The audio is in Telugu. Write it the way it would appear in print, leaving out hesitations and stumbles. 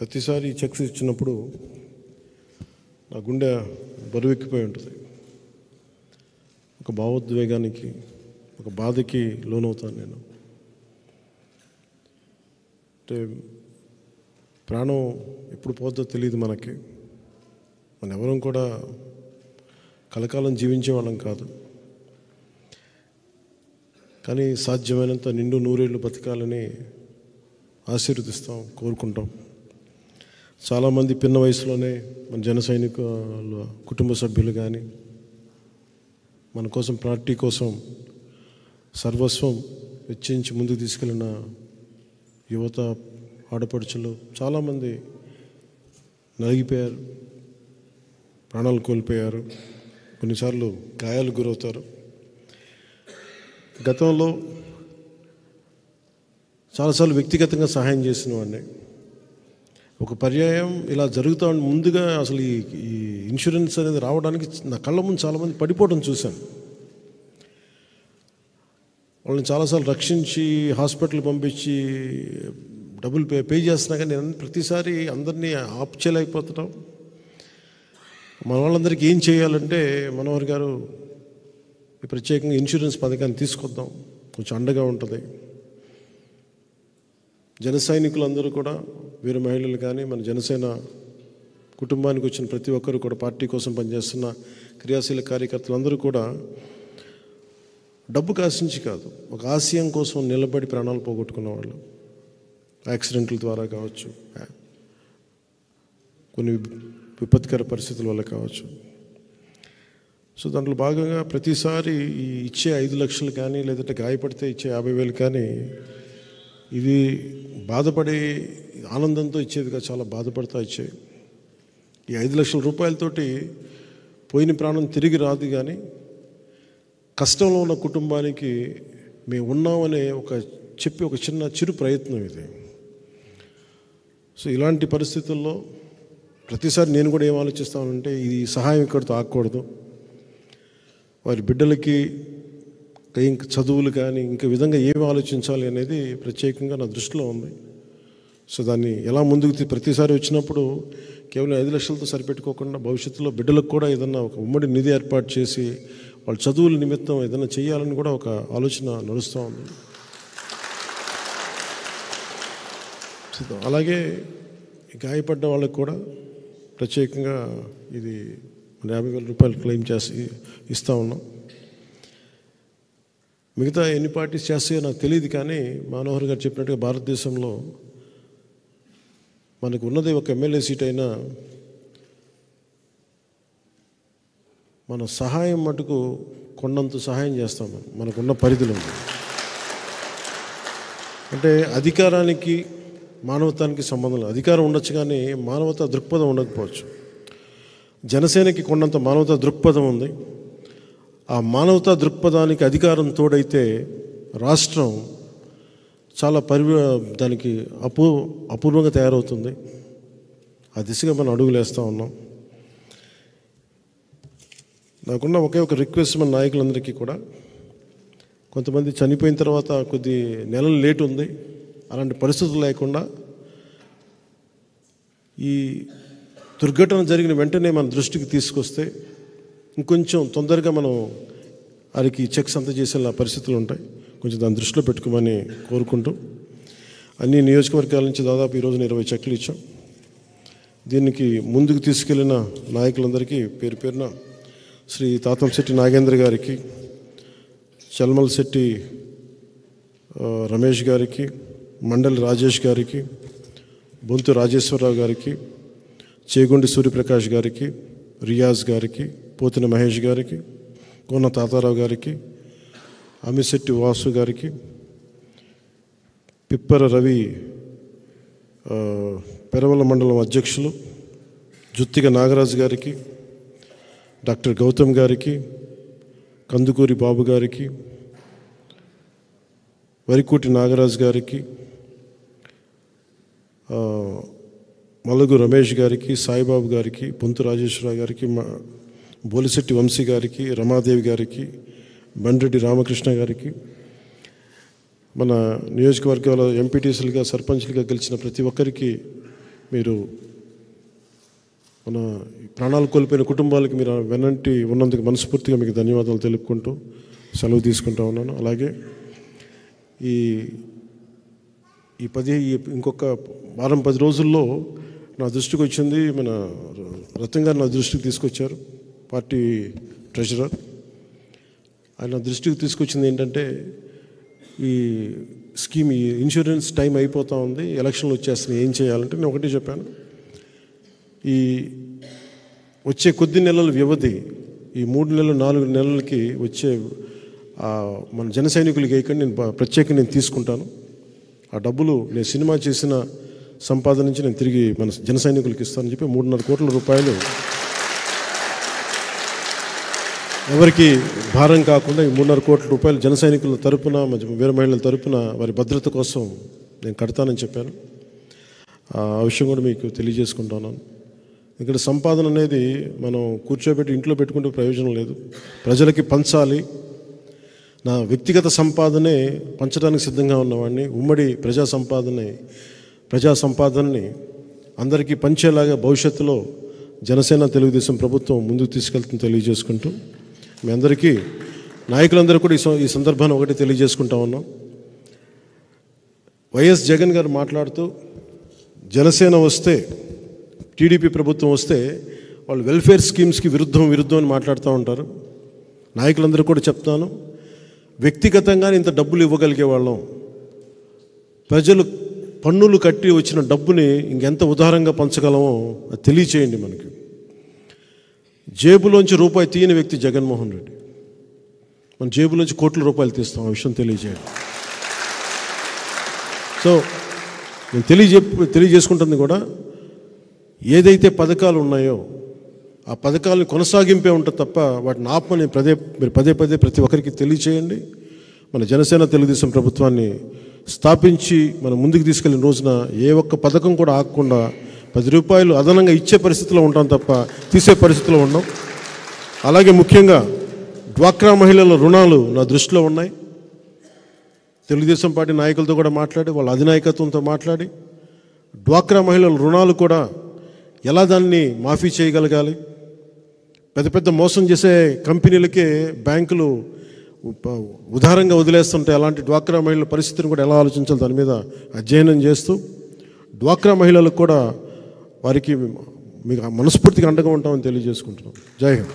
ప్రతిసారి చెక్స్ ఇచ్చినప్పుడు నా గుండె బరువెక్కిపోయి ఉంటుంది. ఒక భావోద్వేగానికి, ఒక బాధకి లోనవుతాను నేను. అంటే ప్రాణం ఎప్పుడు పోతుందో తెలియదు మనకి. మన ఎవరం కూడా కలకాలం జీవించే వాళ్ళం కాదు. కానీ సాధ్యమైనంత నిండు నూరేళ్ళు బతకాలని ఆశీర్వదిస్తాం, కోరుకుంటాం. చాలామంది పిన్న వయసులోనే మన జన సైనికుల కుటుంబ సభ్యులు కానీ, మన కోసం పార్టీ కోసం సర్వస్వం వెచ్చించి ముందుకు తీసుకెళ్ళిన యువత, ఆడపడుచులు చాలామంది నలిగిపోయారు, ప్రాణాలు కోల్పోయారు, కొన్నిసార్లు గాయాలు గురవుతారు. గతంలో చాలాసార్లు వ్యక్తిగతంగా సహాయం చేసిన వాడిని. ఒక పర్యాయం ఇలా జరుగుతూ ముందుగా అసలు ఈ ఇన్సూరెన్స్ అనేది రావడానికి నా కళ్ళ ముందు చాలామంది పడిపోవడం చూశాను. వాళ్ళని చాలాసార్లు రక్షించి హాస్పిటల్ పంపించి డబ్బులు పే చేస్తున్నా కానీ నేను ప్రతిసారి అందరినీ ఆప్ చేయలేకపోతున్నాం. మన వాళ్ళందరికీ ఏం చేయాలంటే, మనోహర్ గారు ప్రత్యేకంగా ఇన్సూరెన్స్ పథకాన్ని తీసుకొద్దాం, కొంచెం అండగా ఉంటుంది. జన సైనికులందరూ కూడా, వీర మహిళలు కానీ, మన జనసేన కుటుంబానికి వచ్చిన ప్రతి ఒక్కరు కూడా, పార్టీ కోసం పనిచేస్తున్న క్రియాశీల కార్యకర్తలందరూ కూడా డబ్బు కాసించి కాదు, ఒక ఆశయం కోసం నిలబడి ప్రాణాలు పోగొట్టుకున్న వాళ్ళు. యాక్సిడెంట్ల ద్వారా కావచ్చు, కొన్ని విపత్కర పరిస్థితుల వల్ల కావచ్చు. సో దాంట్లో భాగంగా ప్రతిసారి ఇచ్చే 5 లక్షలు కానీ, లేదంటే గాయపడితే ఇచ్చే 50,000 కానీ, ఇది బాధపడే ఆనందంతో ఇచ్చేదిగా చాలా బాధపడతా ఇచ్చాయి. ఈ 5 లక్షల రూపాయలతోటి పోయిన ప్రాణం తిరిగి రాదు, కానీ కష్టంలో ఉన్న కుటుంబానికి మేము ఉన్నామనే ఒక చిన్న చిరు ప్రయత్నం ఇది. సో ఇలాంటి పరిస్థితుల్లో ప్రతిసారి నేను కూడా ఏం ఆలోచిస్తానంటే, ఈ సహాయం ఇక్కడితో ఆగకూడదు. వారి బిడ్డలకి ఇంకా చదువులు కానీ ఇంకా విధంగా ఏమి ఆలోచించాలి అనేది ప్రత్యేకంగా నా దృష్టిలో ఉంది. సో దాన్ని ఎలా ముందుకు ప్రతిసారి వచ్చినప్పుడు కేవలం 5 లక్షలతో సరిపెట్టుకోకుండా భవిష్యత్తులో బిడ్డలకు కూడా ఏదన్నా ఒక ఉమ్మడి నిధి ఏర్పాటు చేసి వాళ్ళ చదువుల నిమిత్తం ఏదైనా చేయాలని కూడా ఒక ఆలోచన నడుస్తూ ఉంది. అలాగే గాయపడ్డ వాళ్ళకు కూడా ప్రత్యేకంగా ఇది 50,000 రూపాయలు క్లెయిమ్ చేసి ఇస్తూ ఉన్నాం. మిగతా ఎన్ని పార్టీస్ చేస్తాయో నాకు తెలియదు, కానీ మనోహర్ గారు చెప్పినట్టుగా భారతదేశంలో మనకు ఉన్నది ఒక ఎమ్మెల్యే సీట్ అయినా మన సహాయం మటుకు కొండంత సహాయం చేస్తాం. మనకున్న పరిధిలో అంటే అధికారానికి మానవతానికి సంబంధం లేదు. అధికారం ఉండొచ్చు కానీ మానవతా దృక్పథం ఉండకపోవచ్చు. జనసేనకి కొన్నంత మానవతా దృక్పథం ఉంది. ఆ మానవతా దృక్పథానికి అధికారం తోడైతే రాష్ట్రం చాలా దానికి అపూర్వంగా తయారవుతుంది. ఆ దిశగా మనం అడుగులు వేస్తూ ఉన్నాం. నాకున్న ఒకే ఒక రిక్వెస్ట్ మన నాయకులందరికీ కూడా, కొంతమంది చనిపోయిన తర్వాత కొద్ది నెలలు లేట్ ఉంది, అలాంటి పరిస్థితులు లేకుండా ఈ దుర్ఘటన జరిగిన వెంటనే మన దృష్టికి తీసుకొస్తే ఇంకొంచెం తొందరగా మనం వారికి చెక్స్ అంత చేసేలా పరిస్థితులు ఉంటాయి. కొంచెం దాన్ని దృష్టిలో పెట్టుకోమని కోరుకుంటూ, అన్ని నియోజకవర్గాల నుంచి దాదాపు ఈరోజు 20 చెక్లు ఇచ్చాం. దీనికి ముందుకు తీసుకెళ్లిన నాయకులందరికీ పేరు పేరున శ్రీ తాతంశెట్టి నాగేంద్ర గారికి, చల్మల్ శెట్టి రమేష్ గారికి, మండలి రాజేష్ గారికి, బొంతు రాజేశ్వరరావు గారికి, చేగుండి సూర్యప్రకాష్ గారికి, రియాజ్ గారికి, పోతిన మహేష్ గారికి, కోన తాతారావు గారికి, అమిశెట్టి వాసు గారికి, పిప్పర రవి పెరవల మండలం అధ్యక్షులు జుత్తిగ నాగరాజు గారికి, డాక్టర్ గౌతమ్ గారికి, కందుకూరి బాబు గారికి, వరికోటి నాగరాజు గారికి, మలుగు రమేష్ గారికి, సాయిబాబు గారికి, పొంతు రాజేశ్వరరావు గారికి, బోలిశెట్టి వంశీ గారికి, రమాదేవి గారికి, బండ్రెడ్డి రామకృష్ణ గారికి, మన నియోజకవర్గాల ఎంపీటీసీలుగా సర్పంచ్లుగా గెలిచిన ప్రతి ఒక్కరికి మీరు మన ప్రాణాలు కోల్పోయిన కుటుంబాలకి మీరు వెనంటి ఉన్నందుకు మనస్ఫూర్తిగా మీకు ధన్యవాదాలు తెలుపుకుంటూ సెలవు తీసుకుంటా ఉన్నాను. అలాగే ఇంకొక వారం 10 రోజుల్లో నా దృష్టికి వచ్చింది, మన రతన్ గారు నా దృష్టికి తీసుకొచ్చారు, పార్టీ ట్రెజరర్. ఆయన దృష్టికి తీసుకొచ్చింది ఏంటంటే, ఈ స్కీమ్, ఈ ఇన్సూరెన్స్ టైం అయిపోతూ ఉంది, ఎలక్షన్లు వచ్చేస్తున్నాయి, ఏం చేయాలంటే నేను ఒకటే చెప్పాను, ఈ వచ్చే కొద్ది నెలల వ్యవధి, ఈ 3 నెలలు 4 నెలలకి వచ్చే మన జన సైనికులకి వేయకండి, నేను ప్రత్యేకంగా నేను తీసుకుంటాను. ఆ డబ్బులు నేను సినిమా చేసిన సంపాదన నుంచి నేను తిరిగి మన జన సైనికులకి ఇస్తానని చెప్పి 3.5 కోట్ల రూపాయలు ఎవరికి భారం కాకుండా ఈ 3.5 కోట్ల రూపాయలు జన సైనికుల తరపున, వీర మహిళల తరపున వారి భద్రత కోసం నేను కడతానని చెప్పాను. ఆ విషయం కూడా మీకు తెలియజేసుకుంటున్నాను. ఇక్కడ సంపాదన అనేది మనం కూర్చోబెట్టి ఇంట్లో పెట్టుకుంటే ప్రయోజనం లేదు, ప్రజలకి పంచాలి. నా వ్యక్తిగత సంపాదనే పంచడానికి సిద్ధంగా ఉన్నవాడిని. ఉమ్మడి ప్రజా సంపాదనని అందరికీ పంచేలాగా భవిష్యత్తులో జనసేన తెలుగుదేశం ప్రభుత్వం ముందుకు తీసుకెళ్తుందని తెలియజేసుకుంటూ, మీ అందరికీ నాయకులందరూ కూడా ఈ సందర్భాన్ని ఒకటి తెలియజేసుకుంటా ఉన్నాం. వైఎస్ జగన్ గారు మాట్లాడుతూ జనసేన వస్తే, టీడీపీ ప్రభుత్వం వస్తే వాళ్ళు వెల్ఫేర్ స్కీమ్స్కి విరుద్ధం అని మాట్లాడుతూ ఉంటారు. నాయకులందరూ కూడా చెప్తాను, వ్యక్తిగతంగా ఇంత డబ్బులు ఇవ్వగలిగే వాళ్ళం, ప్రజలు పన్నులు కట్టి వచ్చిన డబ్బుని ఇంకెంత ఉదారంగా పంచగలమో అది తెలియచేయండి. మనకి జేబులోంచి రూపాయి తీయని వ్యక్తి జగన్మోహన్ రెడ్డి, మన జేబులోంచి కోట్ల రూపాయలు తీస్తాం, ఆ విషయం తెలియజేయండి. సో నేను తెలియజేసుకుంటుంది కూడా, ఏదైతే పథకాలు ఉన్నాయో ఆ పథకాలను కొనసాగింపే ఉంటుంది తప్ప వాటిని ఆపమని మీరు పదే ప్రతి ఒక్కరికి తెలియచేయండి. మన జనసేన తెలుగుదేశం ప్రభుత్వాన్ని స్థాపించి మనం ముందుకు తీసుకెళ్ళిన రోజున ఏ ఒక్క పథకం కూడా ఆగకుండా 10 రూపాయలు అదనంగా ఇచ్చే పరిస్థితిలో ఉంటాం తప్ప తీసే పరిస్థితిలో ఉన్నాం. అలాగే ముఖ్యంగా డ్వాక్రా మహిళల రుణాలు నా దృష్టిలో ఉన్నాయి. తెలుగుదేశం పార్టీ నాయకులతో కూడా మాట్లాడి, వాళ్ళ అధినాయకత్వంతో మాట్లాడి, డ్వాక్రా మహిళల రుణాలు కూడా ఎలా దాన్ని మాఫీ చేయగలగాలి, పెద్ద మోసం చేసే కంపెనీలకే బ్యాంకులు ఉదారంగా వదిలేస్తుంటే అలాంటి డ్వాక్రా మహిళల పరిస్థితిని కూడా ఎలా ఆలోచించాలి, దాని మీద అధ్యయనం చేస్తూ డ్వాక్రా మహిళలకు కూడా వారికి మీకు మనస్ఫూర్తిగా అండగా ఉంటామని తెలియజేసుకుంటున్నాం. జై హింద్.